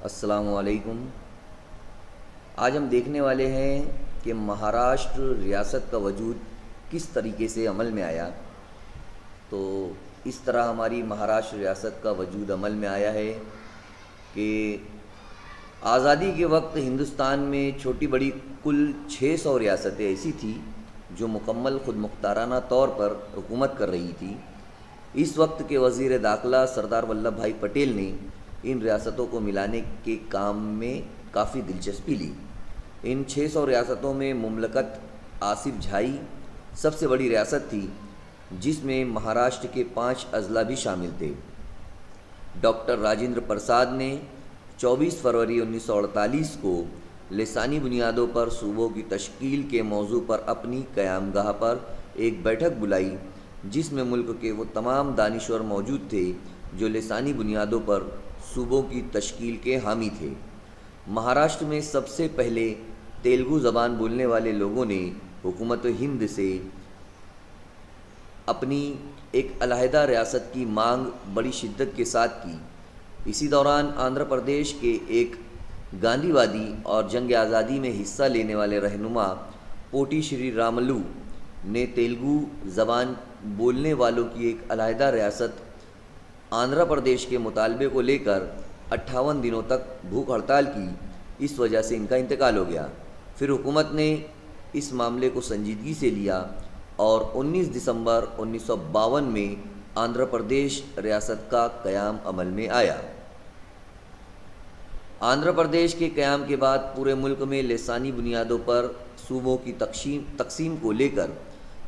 السلام علیکم۔ آج ہم دیکھنے والے ہیں کہ مہاراشٹر ریاست کا وجود کس طریقے سے عمل میں آیا۔ تو اس طرح ہماری مہاراشٹر ریاست کا وجود عمل میں آیا ہے کہ آزادی کے وقت ہندوستان میں چھوٹی بڑی کل 600 ریاستیں ایسی تھیں جو مکمل خود مختارانہ طور پر حکومت کر رہی تھی۔ اس وقت کے وزیر داخلہ سردار ولبھ بھائی پٹیل نے ان ریاستوں کو ملانے کے کام میں کافی دلچسپی لی۔ ان 600 ریاستوں میں مملکت آصف جھائی سب سے بڑی ریاست تھی، جس میں مہاراشٹر کے 5 اضلاع بھی شامل تھے۔ ڈاکٹر راجندر پرساد نے 24 فروری 1948 کو لسانی بنیادوں پر صوبوں کی تشکیل کے موضوع پر اپنی قیام گاہ پر ایک بیٹھک بلائی، جس میں ملک کے وہ تمام دانشور موجود تھے جو لسانی بنیادوں پر صوبوں کی تشکیل کے حامی تھے۔ مہاراشٹر میں سب سے پہلے تیلگو زبان بولنے والے لوگوں نے حکومت ہند سے اپنی ایک علیحدہ ریاست کی مانگ بڑی شدت کے ساتھ کی۔ اسی دوران آندھرا پردیش کے ایک گاندھی وادی اور جنگ آزادی میں حصہ لینے والے رہنما پوٹی شری راملو نے تیلگو زبان بولنے والوں کی ایک علیحدہ ریاست آندھرا پردیش کے مطالبے کو لے کر 58 دنوں تک بھوک ہڑتال کی۔ اس وجہ سے ان کا انتقال ہو گیا۔ پھر حکومت نے اس معاملے کو سنجیدگی سے لیا اور 19 دسمبر 1952 میں آندھرا پردیش ریاست کا قیام عمل میں آیا۔ آندھرا پردیش کے قیام کے بعد پورے ملک میں لسانی بنیادوں پر صوبوں کی تقسیم کو لے کر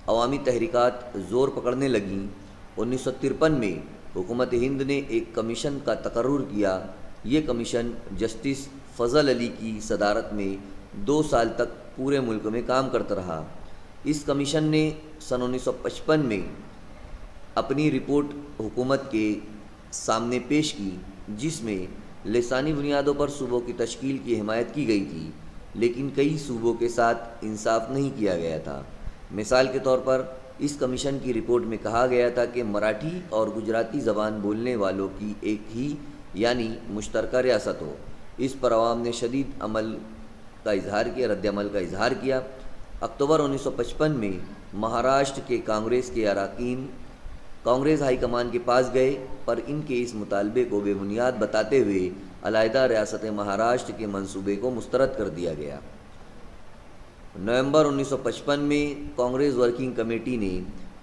عوامی تحریکات زور پکڑنے لگیں۔ 1953 میں حکومت ہند نے ایک کمیشن کا تقرر کیا۔ یہ کمیشن جسٹس فضل علی کی صدارت میں 2 سال تک پورے ملک میں کام کرتا رہا۔ اس کمیشن نے سن 1955 میں اپنی رپورٹ حکومت کے سامنے پیش کی، جس میں لسانی بنیادوں پر صوبوں کی تشکیل کی حمایت کی گئی تھی، لیکن کئی صوبوں کے ساتھ انصاف نہیں کیا گیا تھا۔ مثال کے طور پر اس کمیشن کی رپورٹ میں کہا گیا تھا کہ مراٹھی اور گجراتی زبان بولنے والوں کی ایک ہی یعنی مشترکہ ریاست ہو۔ اس پر عوام نے شدید رد عمل کا اظہار کیا۔ اکتوبر 1955 میں مہاراشٹر کے کانگریس کے اراکین کانگریس ہائی کمان کے پاس گئے، پر ان کے اس مطالبے کو بے بنیاد بتاتے ہوئے علیحدہ ریاست مہاراشٹر کے منصوبے کو مسترد کر دیا گیا۔ نومبر 1955 میں کانگریس ورکنگ کمیٹی نے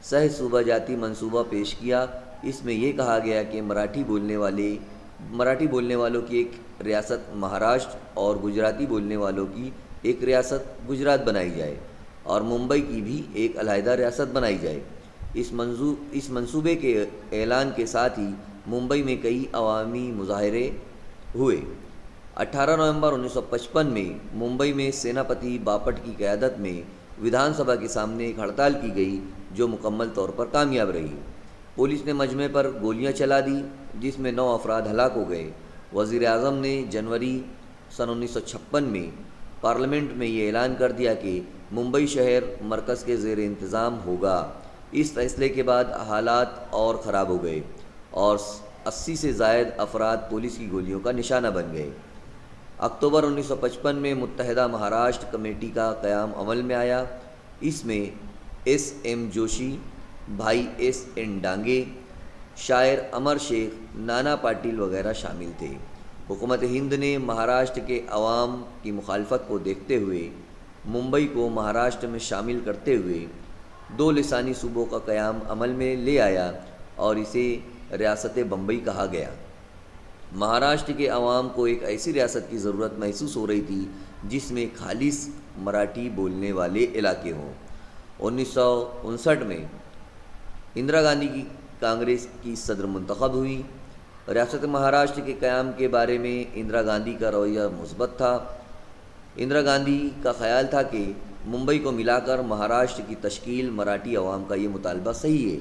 سہ صوبہ جاتی منصوبہ پیش کیا۔ اس میں یہ کہا گیا کہ مراٹھی بولنے والوں کی ایک ریاست مہاراشٹر اور گجراتی بولنے والوں کی ایک ریاست گجرات بنائی جائے اور ممبئی کی بھی ایک علیحدہ ریاست بنائی جائے۔ اس منصوبے کے اعلان کے ساتھ ہی ممبئی میں کئی عوامی مظاہرے ہوئے۔ 18 نومبر 1955 میں ممبئی میں سیناپتی باپٹ کی قیادت میں ودھان سبھا کے سامنے ایک ہڑتال کی گئی، جو مکمل طور پر کامیاب رہی۔ پولیس نے مجمع پر گولیاں چلا دی، جس میں 9 افراد ہلاک ہو گئے۔ وزیر اعظم نے جنوری سن 1956 میں پارلیمنٹ میں یہ اعلان کر دیا کہ ممبئی شہر مرکز کے زیر انتظام ہوگا۔ اس فیصلے کے بعد حالات اور خراب ہو گئے اور 80 سے زائد افراد پولیس کی گولیوں کا نشانہ بن گئے۔ اکتوبر 1955 میں متحدہ مہاراشٹر کمیٹی کا قیام عمل میں آیا۔ اس میں ایس ایم جوشی، بھائی ایس این ڈانگے، شاعر امر شیخ، نانا پاٹل وغیرہ شامل تھے۔ حکومت ہند نے مہاراشٹر کے عوام کی مخالفت کو دیکھتے ہوئے ممبئی کو مہاراشٹر میں شامل کرتے ہوئے 2 لسانی صوبوں کا قیام عمل میں لے آیا اور اسے ریاست بمبئی کہا گیا۔ مہاراشٹر کے عوام کو ایک ایسی ریاست کی ضرورت محسوس ہو رہی تھی جس میں خالص مراٹھی بولنے والے علاقے ہوں۔ 1959 میں اندرا گاندھی کی کانگریس کی صدر منتخب ہوئی۔ ریاست مہاراشٹر کے قیام کے بارے میں اندرا گاندھی کا رویہ مثبت تھا۔ اندرا گاندھی کا خیال تھا کہ ممبئی کو ملا کر مہاراشٹر کی تشکیل مراٹھی عوام کا یہ مطالبہ صحیح ہے۔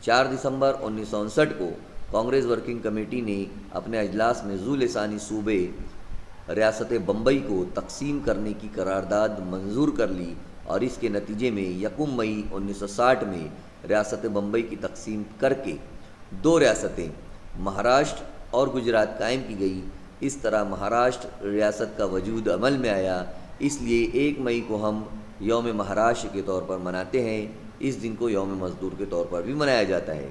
4 دسمبر 1959 کو کانگریس ورکنگ کمیٹی نے اپنے اجلاس میں ذو لسانی صوبے ریاست بمبئی کو تقسیم کرنے کی قرارداد منظور کر لی اور اس کے نتیجے میں 1 مئی 1960 میں ریاست بمبئی کی تقسیم کر کے 2 ریاستیں مہاراشٹر اور گجرات قائم کی گئی۔ اس طرح مہاراشٹر ریاست کا وجود عمل میں آیا، اس لیے 1 مئی کو ہم یوم مہاراشٹر کے طور پر مناتے ہیں۔ اس دن کو یوم مزدور کے طور پر بھی منایا جاتا ہے۔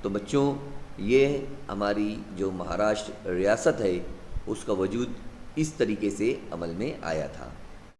تو بچوں، یہ ہماری جو مہاراشٹر ریاست ہے اس کا وجود اس طریقے سے عمل میں آیا تھا۔